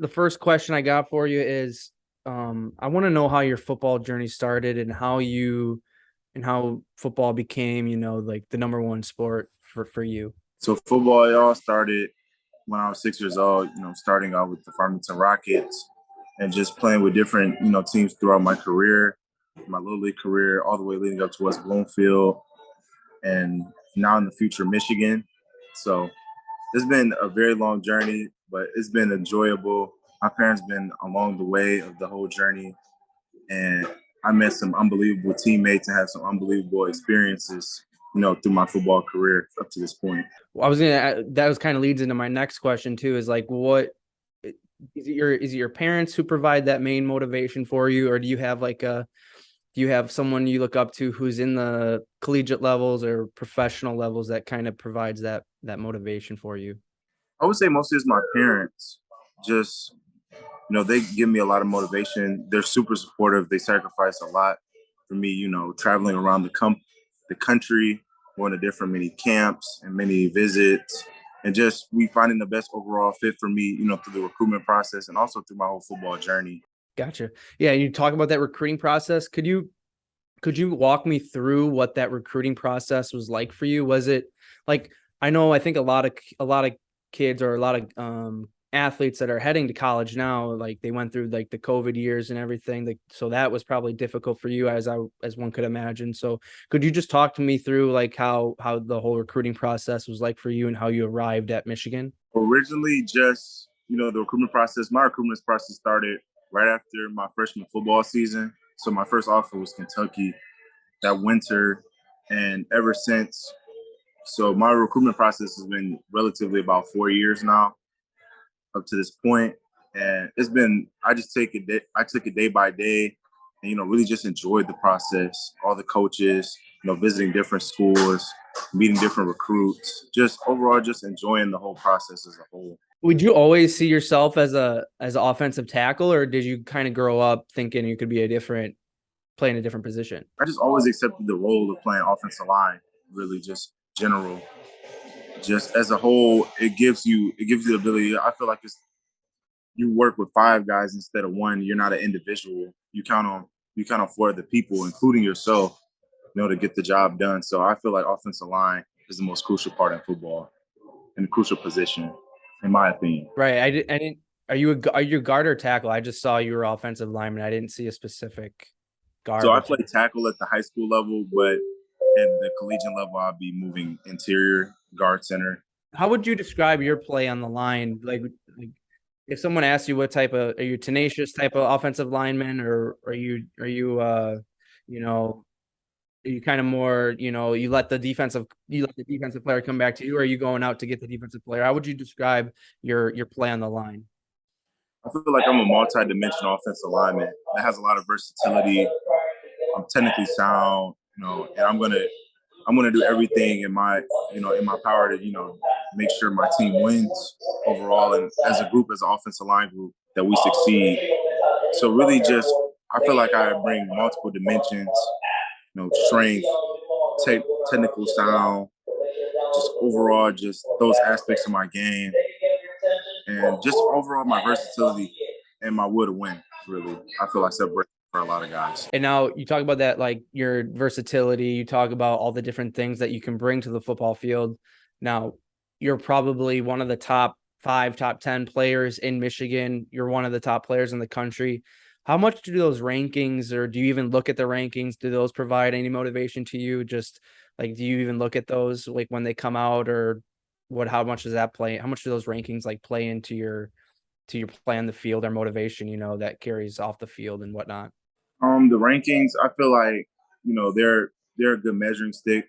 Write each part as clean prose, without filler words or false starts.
the first question I got for you is, I want to know how your football journey started and how football became, like the number one sport for you. So football, it all started when I was 6 years old. Starting out with the Farmington Rockets and just playing with different teams throughout my career, my little league career, all the way leading up to West Bloomfield, and now in the future Michigan. So it's been a very long journey, but it's been enjoyable. My parents been along the way of the whole journey, and I met some unbelievable teammates and had some unbelievable experiences, through my football career up to this point. Well, that was kind of leads into my next question too, is like, what is it your parents who provide that main motivation for you, or do you have someone you look up to who's in the collegiate levels or professional levels that kind of provides that motivation for you? I would say mostly it's my parents. Just, they give me a lot of motivation. They're super supportive. They sacrifice a lot for me, traveling around the country, going to different mini camps and many visits, and just we finding the best overall fit for me, through the recruitment process and also through my whole football journey. Gotcha. Yeah, you talk about that recruiting process. Could you walk me through what that recruiting process was like for you? Was it like, I think a lot of kids or a lot of athletes that are heading to college now, like they went through like the COVID years and everything. Like, so that was probably difficult for you as one could imagine. So could you just talk to me through like how the whole recruiting process was like for you and how you arrived at Michigan? Originally, just the recruitment process. My recruitment process started right after my freshman football season. So my first offer was Kentucky that winter, and ever since. So my recruitment process has been relatively about 4 years now, up to this point, and it's been. I just take it. I took it day by day, and really just enjoyed the process. All the coaches, visiting different schools, meeting different recruits, just overall, just enjoying the whole process as a whole. Would you always see yourself as an offensive tackle, or did you kind of grow up thinking you could be playing a different position? I just always accepted the role of playing offensive line. Really, just general, just as a whole, it gives you the ability. I feel like you work with five guys instead of one. You're not an individual. You count on four other people, including yourself, to get the job done. So I feel like offensive line is the most crucial part in football and a crucial position, in my opinion. Right. I didn't. Are you a guard or tackle? I just saw you were offensive lineman. I didn't see a specific So guard I or played tackle. tackle at the high school level, but at the collegiate level, I'll be moving interior guard center. How would you describe your play on the line? Like if someone asks you what type of, are you tenacious type of offensive lineman, or you know, are you kind of more, you let the defensive player come back to you, or are you going out to get the defensive player? How would you describe your play on the line? I feel like I'm a multi-dimensional offensive lineman that has a lot of versatility. I'm technically sound, and I'm gonna do everything in my power to make sure my team wins overall, and as a group, as an offensive line group, that we succeed. So really, just I feel like I bring multiple dimensions, strength, technical sound, just overall, just those aspects of my game, and just overall my versatility and my will to win. Really, I feel like separate for a lot of guys. And now you talk about that, like your versatility, you talk about all the different things that you can bring to the football field. Now, you're probably one of the top 5, top 10 players in Michigan. You're one of the top players in the country. How much do those rankings, or do you even look at the rankings? Do those provide any motivation to you? Just like, do you even look at those like when they come out, or how much does that play? How much do those rankings like play into your play on the field or motivation, that carries off the field and whatnot? The rankings, I feel like they're a good measuring stick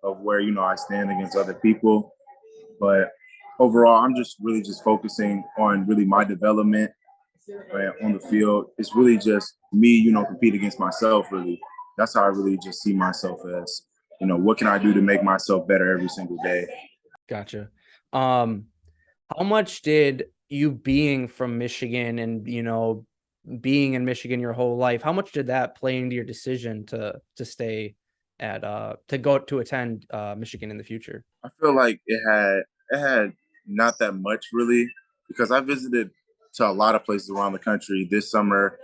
of where I stand against other people. But overall, I'm just really just focusing on really my development on the field. It's really just me, compete against myself. Really, that's how I really just see myself as. What can I do to make myself better every single day? Gotcha. Um, how much did you being from Michigan and, being in Michigan your whole life, how much did that play into your decision to stay to go to attend Michigan in the future? I feel like it had not that much really because I visited. to a lot of places around the country this summer,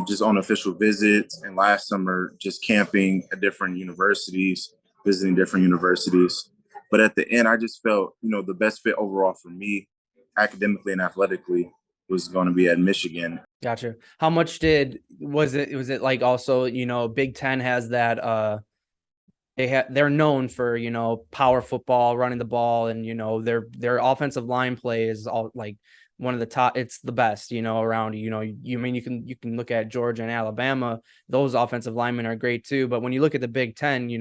just on official visits, and last summer just camping at different universities, visiting different universities. But at the end, I just felt, the best fit overall for me, academically and athletically, was going to be at Michigan. Gotcha. How much was it like also, Big Ten has that they're known for, power football, running the ball, and their offensive line play is all like one of the top. It's the best, around. You can look at Georgia and Alabama. Those offensive linemen are great too. But when you look at the Big Ten,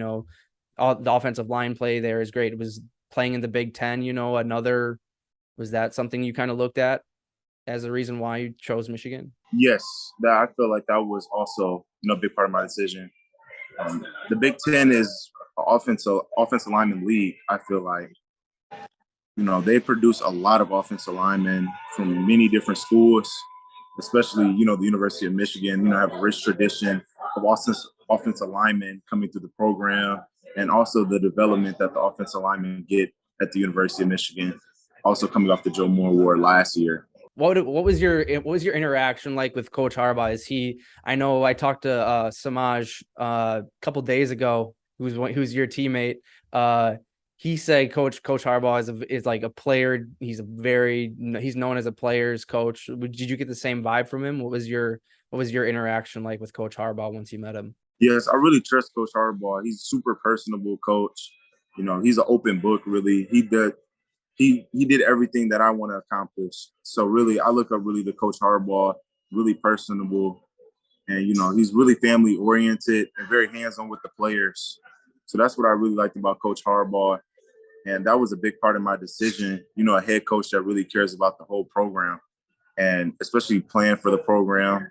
all the offensive line play there is great. It was playing in the Big Ten. Was that something you kind of looked at as a reason why you chose Michigan? Yes, that I feel like that was also, a big part of my decision. The Big Ten is an offensive lineman league. I feel like, they produce a lot of offensive linemen from many different schools, especially, the University of Michigan, have a rich tradition of offensive linemen coming through the program, and also the development that the offensive linemen get at the University of Michigan, also coming off the Joe Moore Award last year. What was your interaction like with Coach Harbaugh? I know I talked to Semaj a couple days ago, who's your teammate. He said Coach Harbaugh is like a player. He's known as a player's coach. Did you get the same vibe from him? What was your interaction like with Coach Harbaugh once you met him? Yes, I really trust Coach Harbaugh. He's a super personable coach. He's an open book, really. He did everything that I want to accomplish. So really, I look up really to Coach Harbaugh, really personable, and he's really family oriented and very hands on with the players. So that's what I really liked about Coach Harbaugh, and that was a big part of my decision. A head coach that really cares about the whole program, and especially playing for the program.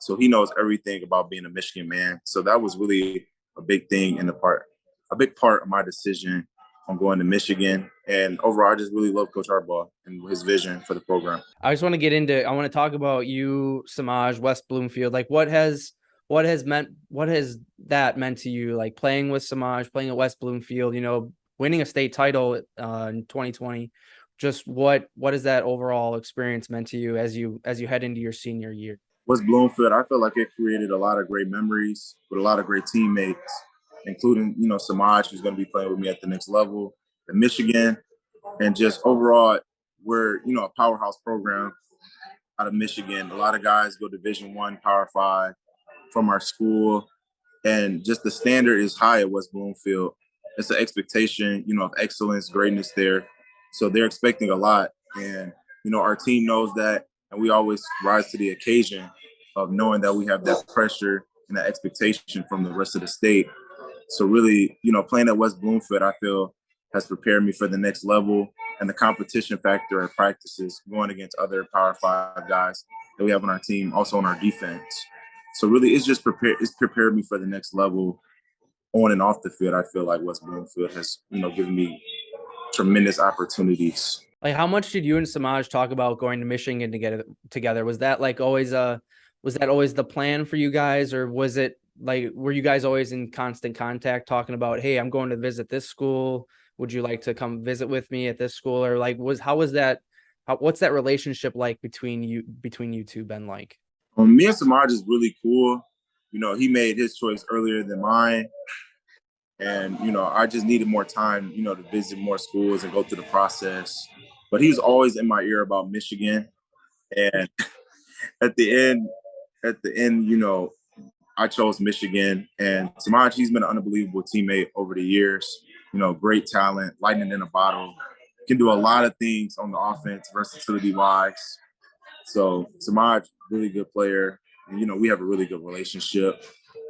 So he knows everything about being a Michigan man. So that was really a big thing a big part of my decision on going to Michigan. And overall, I just really love Coach Harbaugh and his vision for the program. I just want to talk about you, Semaj, West Bloomfield. Like what has that meant to you? Like playing with Semaj, playing at West Bloomfield, winning a state title in 2020. Just what has that overall experience meant to you as you head into your senior year? West Bloomfield, I feel like it created a lot of great memories with a lot of great teammates, including, Semaj, who's going to be playing with me at the next level, at Michigan. And just overall, we're, a powerhouse program out of Michigan. A lot of guys go Division I, Power 5 from our school. And just the standard is high at West Bloomfield. It's an expectation, of excellence, greatness there. So they're expecting a lot. And, our team knows that. And we always rise to the occasion of knowing that we have that pressure and that expectation from the rest of the state. So really, playing at West Bloomfield, I feel has prepared me for the next level, and the competition factor at practices, going against other Power 5 guys that we have on our team, also on our defense. So really, it's prepared me for the next level on and off the field. I feel like West Bloomfield has, given me tremendous opportunities. Like how much did you and Semaj talk about going to Michigan together? Was that always the plan for you guys, or was it like, were you guys always in constant contact talking about, hey, I'm going to visit this school, would you like to come visit with me at this school? Or like, what's that relationship like between you two been like? Me and Semaj is really cool. He made his choice earlier than mine. And, I just needed more time, to visit more schools and go through the process. But he was always in my ear about Michigan. And at the end, I chose Michigan. And Semaj, he's been an unbelievable teammate over the years. Great talent, lightning in a bottle. Can do a lot of things on the offense, versatility-wise. So Semaj, really good player. And, we have a really good relationship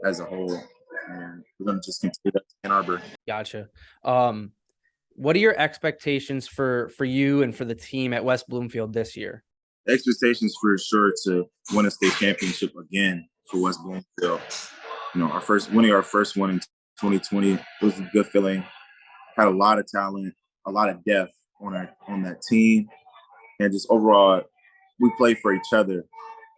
as a whole. And we're going to just continue that in Ann Arbor. Gotcha. What are your expectations for you and for the team at West Bloomfield this year? The expectations for sure to win a state championship again for West Bloomfield. Winning our first one in 2020 was a good feeling. Had a lot of talent, a lot of depth on that team, and just overall, we played for each other.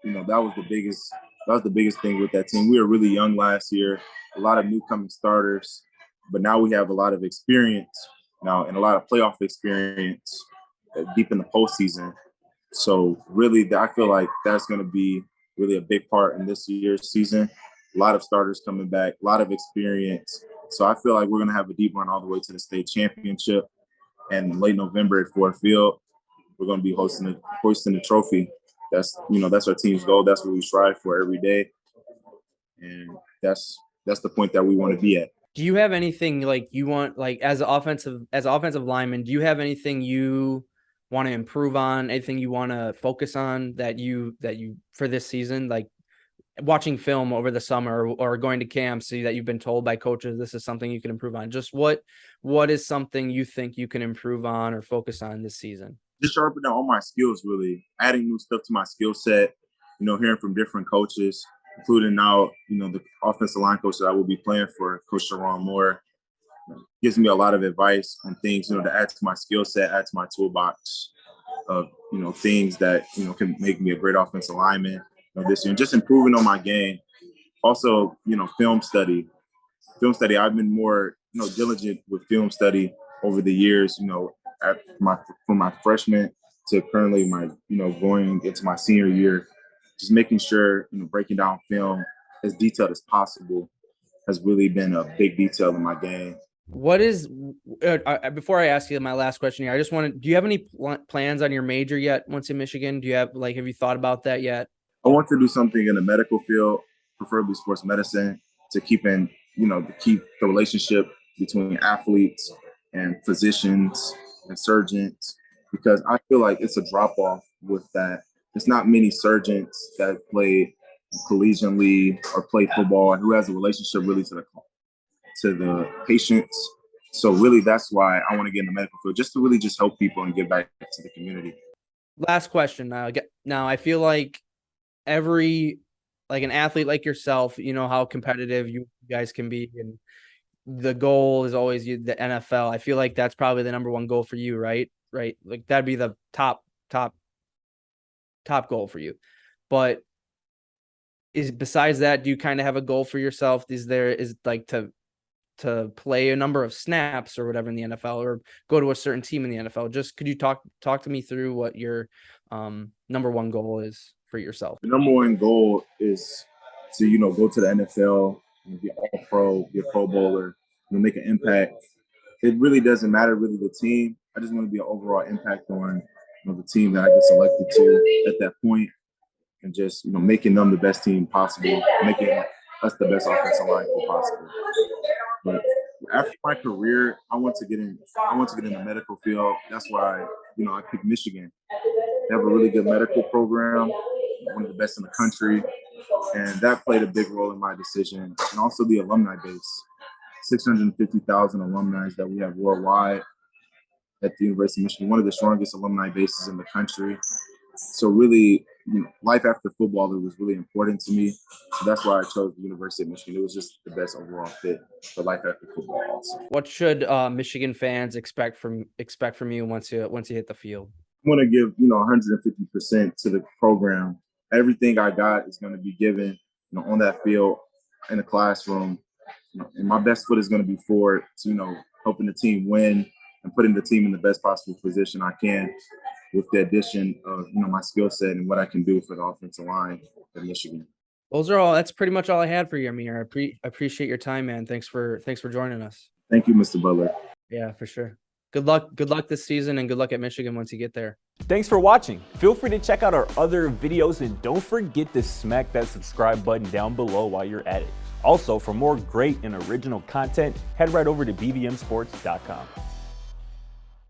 That was the biggest thing with that team. We were really young last year, a lot of newcoming starters, but now we have a lot of experience now and a lot of playoff experience deep in the postseason. So really, I feel like that's going to be really a big part in this year's season. A lot of starters coming back, a lot of experience. So I feel like we're going to have a deep run all the way to the state championship. And late November at Ford Field, we're going to be hoisting the trophy. That's our team's goal. That's what we strive for every day, and that's the point that we want to be at. Do you have anything like you want, like as offensive lineman, do you have anything you want to improve on, anything you want to focus on that you for this season, like watching film over the summer or going to camps, see that you've been told by coaches this is something you can improve on? Just what is something you think you can improve on or focus on this season? Just sharpening all my skills, really adding new stuff to my skill set. Hearing from different coaches, including now, the offensive line coach that I will be playing for, Coach Sharon Moore, gives me a lot of advice on things, to add to my skill set, add to my toolbox of, things that, can make me a great offensive lineman this year, and just improving on my game. Also, film study. I've been more, diligent with film study over the years, from my freshman to currently my, going into my senior year, just making sure, breaking down film as detailed as possible has really been a big detail in my game. What is, before I ask you my last question here, I just do you have any plans on your major yet once in Michigan? Do you have, have you thought about that yet? I want to do something in the medical field, preferably sports medicine, to keep the relationship between athletes and physicians and surgeons, because I feel like it's a drop off with that. There's not many surgeons that play collegiately or play football and who has a relationship really to the patients. So really, that's why I want to get in the medical field, just to really just help people and give back to the community. Last question. Now I feel like an athlete like yourself, how competitive you guys can be, and the goal is always the NFL. I feel like that's probably the number one goal for you, right? Like that'd be the top goal for you. But besides that, do you kind of have a goal for yourself? Is like to play a number of snaps or whatever in the NFL, or go to a certain team in the NFL? Just could you talk to me through what your number one goal is for yourself? The number one goal is to, go to the NFL, be all pro, be a pro bowler, make an impact. It really doesn't matter really the team. I just want to be an overall impact on the team that I get selected to at that point, and just making them the best team possible, making us the best offensive line possible. But after my career, I want to get in the medical field. That's why I picked Michigan. They have a really good medical program, one of the best in the country, and that played a big role in my decision. And also the alumni base, 650,000 alumni that we have worldwide at the University of Michigan, one of the strongest alumni bases in the country. So really, life after football, it was really important to me. So that's why I chose the University of Michigan. It was just the best overall fit for life after football also. What should Michigan fans expect from you once you hit the field? I want to give 150% to the program. Everything I got is going to be given on that field, in the classroom, and my best foot is going to be forward to helping the team win and putting the team in the best possible position I can, with the addition of my skill set and what I can do for the offensive line at Michigan. That's pretty much all I had for you, Amir. I appreciate your time, man. Thanks for joining us. Thank you, Mr. Butler. Yeah, for sure. Good luck this season, and good luck at Michigan once you get there. Thanks for watching. Feel free to check out our other videos, and don't forget to smack that subscribe button down below while you're at it. Also, for more great and original content, head right over to bvmsports.com.